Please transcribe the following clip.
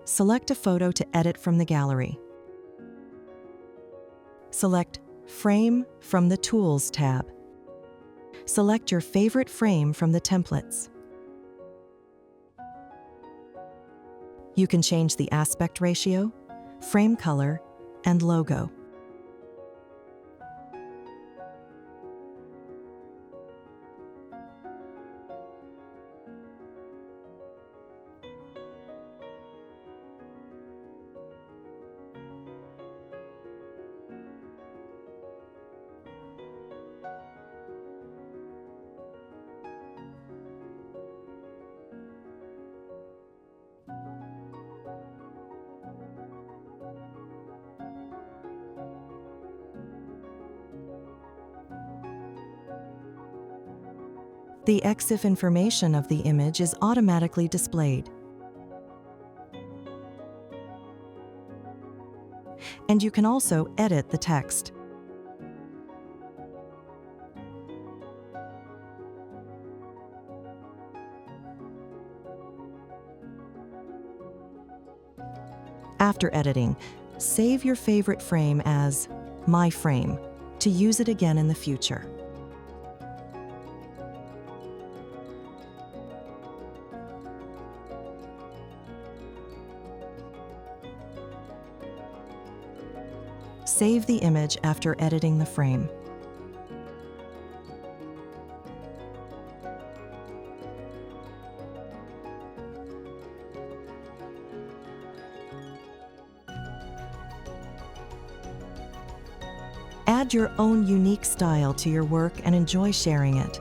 select a photo to edit from the gallery. Select Frame from the Tools tab. Select your favorite frame from the templates. You can change the aspect ratio, frame color, and logo. The EXIF information of the image is automatically displayed. And you can also edit the text. After editing, save your favorite frame as My Frame to use it again in the future. Save the image after editing the frame. Add your own unique style to your work and enjoy sharing it.